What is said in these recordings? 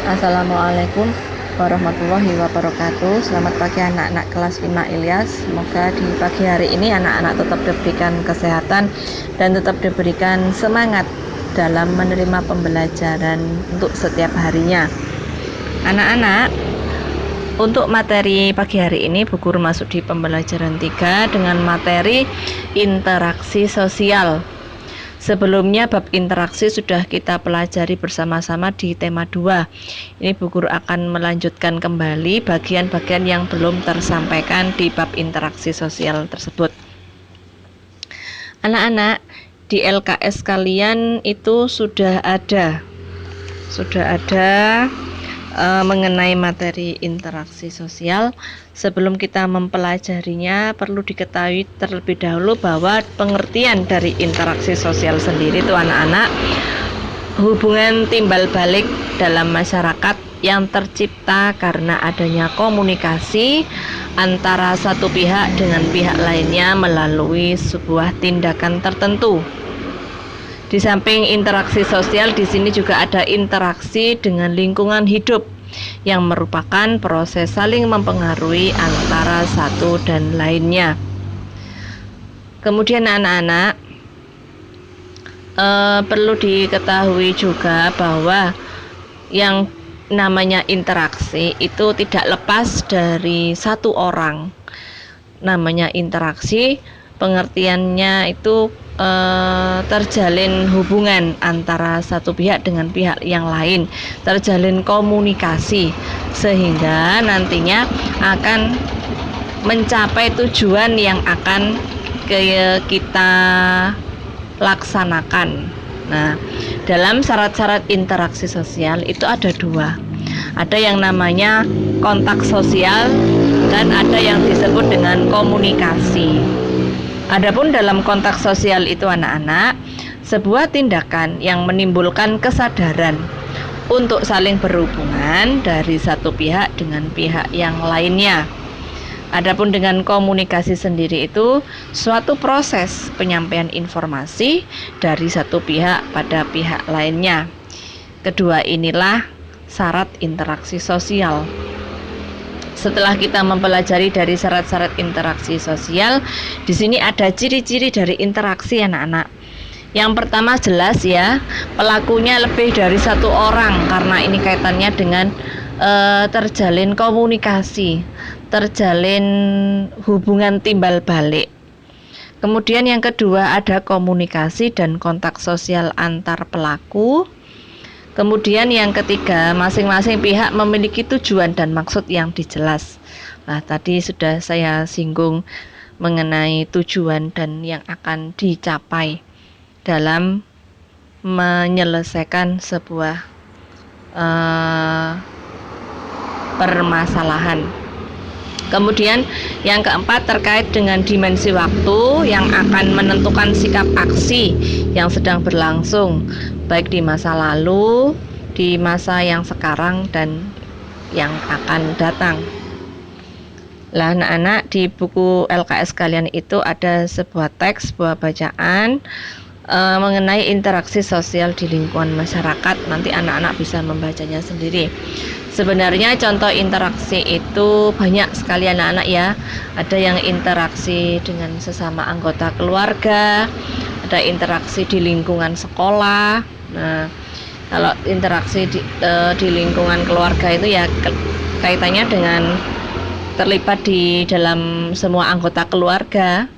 Assalamualaikum warahmatullahi wabarakatuh. Selamat pagi anak-anak kelas 5 Ilyas. Semoga di pagi hari ini anak-anak tetap diberikan kesehatan dan tetap diberikan semangat dalam menerima pembelajaran untuk setiap harinya. Anak-anak, untuk materi pagi hari ini Bu Guru masuk di pembelajaran 3 dengan materi interaksi sosial. Sebelumnya bab interaksi sudah kita pelajari bersama-sama di tema 2. Ini Bu Guru akan melanjutkan kembali bagian-bagian yang belum tersampaikan di bab interaksi sosial tersebut. Anak-anak, di LKS kalian itu sudah ada mengenai materi interaksi sosial. Sebelum kita mempelajarinya, perlu diketahui terlebih dahulu bahwa pengertian dari interaksi sosial sendiri itu anak-anak, hubungan timbal balik dalam masyarakat yang tercipta karena adanya komunikasi antara satu pihak dengan pihak lainnya melalui sebuah tindakan tertentu. Di samping interaksi sosial, di sini juga ada interaksi dengan lingkungan hidup yang merupakan proses saling mempengaruhi antara satu dan lainnya. Kemudian anak-anak, perlu diketahui juga bahwa yang namanya interaksi itu tidak lepas dari satu orang. Namanya interaksi, pengertiannya itu terjalin hubungan antara satu pihak dengan pihak yang lain, terjalin komunikasi sehingga nantinya akan mencapai tujuan yang akan kita laksanakan. Nah, dalam syarat-syarat interaksi sosial itu ada dua. Ada yang namanya kontak sosial dan ada yang disebut dengan komunikasi. Adapun dalam kontak sosial itu anak-anak, sebuah tindakan yang menimbulkan kesadaran untuk saling berhubungan dari satu pihak dengan pihak yang lainnya. Adapun dengan komunikasi sendiri itu suatu proses penyampaian informasi dari satu pihak pada pihak lainnya. Kedua inilah syarat interaksi sosial. Setelah kita mempelajari dari syarat-syarat interaksi sosial, di sini ada ciri-ciri dari interaksi anak-anak. Yang pertama jelas ya, pelakunya lebih dari satu orang karena ini kaitannya dengan terjalin komunikasi, terjalin hubungan timbal balik. Kemudian yang kedua ada komunikasi dan kontak sosial antar pelaku. Kemudian yang ketiga, masing-masing pihak memiliki tujuan dan maksud yang dijelas. Nah, tadi sudah saya singgung mengenai tujuan dan yang akan dicapai dalam menyelesaikan sebuah permasalahan. Kemudian yang keempat terkait dengan dimensi waktu yang akan menentukan sikap aksi yang sedang berlangsung baik di masa lalu, di masa yang sekarang dan yang akan datang. Lah anak-anak, di buku LKS kalian itu ada sebuah teks, sebuah bacaan mengenai interaksi sosial di lingkungan masyarakat. Nanti anak-anak bisa membacanya sendiri. Sebenarnya contoh interaksi itu banyak sekali anak-anak ya. Ada yang interaksi dengan sesama anggota keluarga, ada interaksi di lingkungan sekolah. Nah, kalau interaksi di lingkungan keluarga itu ya kaitannya dengan terlibat di dalam semua anggota keluarga.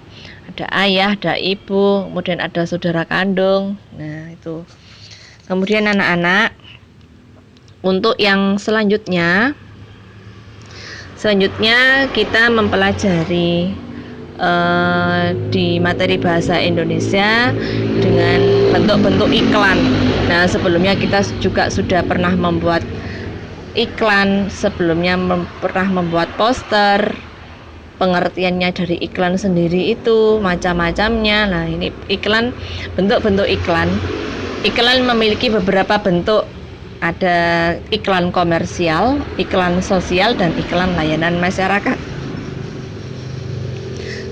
Ada ayah, ada ibu, kemudian ada saudara kandung. Nah, itu. Kemudian anak-anak, untuk yang selanjutnya kita mempelajari di materi bahasa Indonesia dengan bentuk-bentuk iklan. Nah, sebelumnya kita juga sudah pernah membuat iklan, sebelumnya pernah membuat poster. Pengertiannya dari iklan sendiri itu macam-macamnya. Nah, ini iklan, bentuk-bentuk iklan. Iklan memiliki beberapa bentuk. Ada iklan komersial, iklan sosial, dan iklan layanan masyarakat.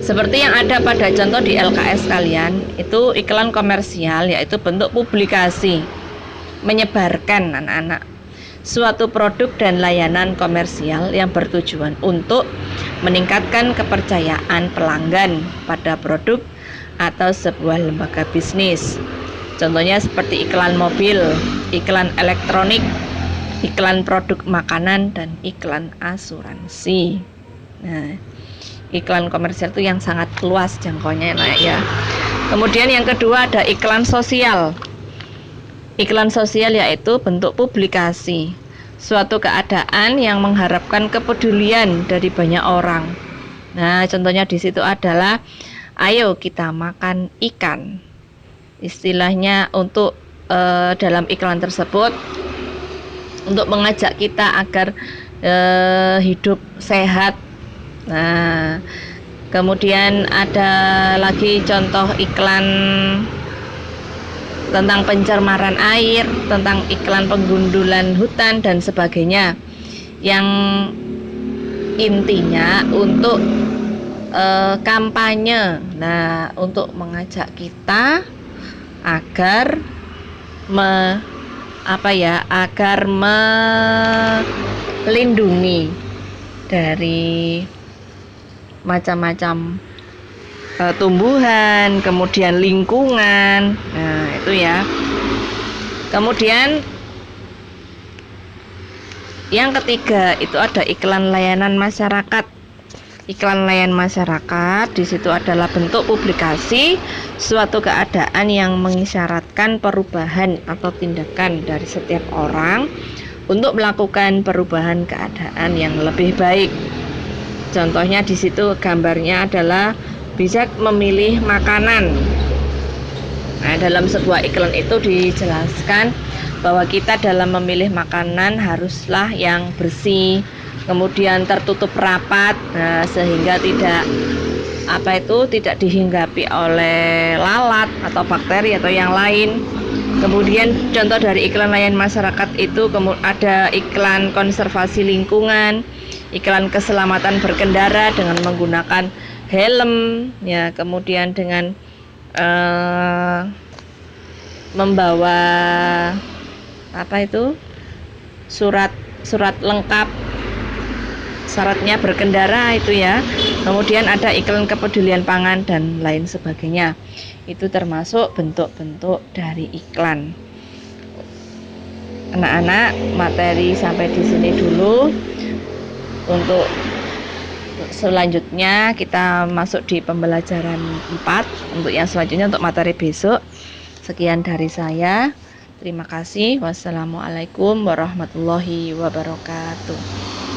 Seperti yang ada pada contoh di LKS kalian, itu iklan komersial, yaitu bentuk publikasi, menyebarkan anak-anak. suatu produk dan layanan komersial yang bertujuan untuk meningkatkan kepercayaan pelanggan pada produk atau sebuah lembaga bisnis. Contohnya seperti iklan mobil, iklan elektronik, iklan produk makanan, dan iklan asuransi. Nah, iklan komersial itu yang sangat luas jangkauannya ya. Kemudian yang kedua ada iklan sosial. Iklan sosial yaitu bentuk publikasi suatu keadaan yang mengharapkan kepedulian dari banyak orang. Nah, contohnya di situ adalah ayo kita makan ikan. Istilahnya untuk dalam iklan tersebut untuk mengajak kita agar hidup sehat. Nah, kemudian ada lagi contoh iklan tentang pencemaran air, tentang iklan penggundulan hutan dan sebagainya, yang intinya untuk kampanye. Nah, untuk mengajak kita agar melindungi dari macam-macam tumbuhan, kemudian lingkungan. Nah, itu ya. Kemudian yang ketiga itu ada iklan layanan masyarakat. Iklan layanan masyarakat di situ adalah bentuk publikasi suatu keadaan yang mengisyaratkan perubahan atau tindakan dari setiap orang untuk melakukan perubahan keadaan yang lebih baik. Contohnya di situ gambarnya adalah bijak memilih makanan. Nah, dalam sebuah iklan itu dijelaskan bahwa kita dalam memilih makanan haruslah yang bersih, kemudian tertutup rapat, sehingga tidak dihinggapi oleh lalat atau bakteri atau yang lain. Kemudian contoh dari iklan layanan masyarakat itu ada iklan konservasi lingkungan, iklan keselamatan berkendara dengan menggunakan helm, ya, kemudian dengan membawa surat lengkap syaratnya berkendara itu ya. Kemudian ada iklan kepedulian pangan dan lain sebagainya. Itu termasuk bentuk-bentuk dari iklan. Anak-anak, materi sampai di sini dulu. Untuk selanjutnya kita masuk di pembelajaran 4. Untuk yang selanjutnya untuk materi besok. Sekian dari saya. Terima kasih. Wassalamualaikum warahmatullahi wabarakatuh.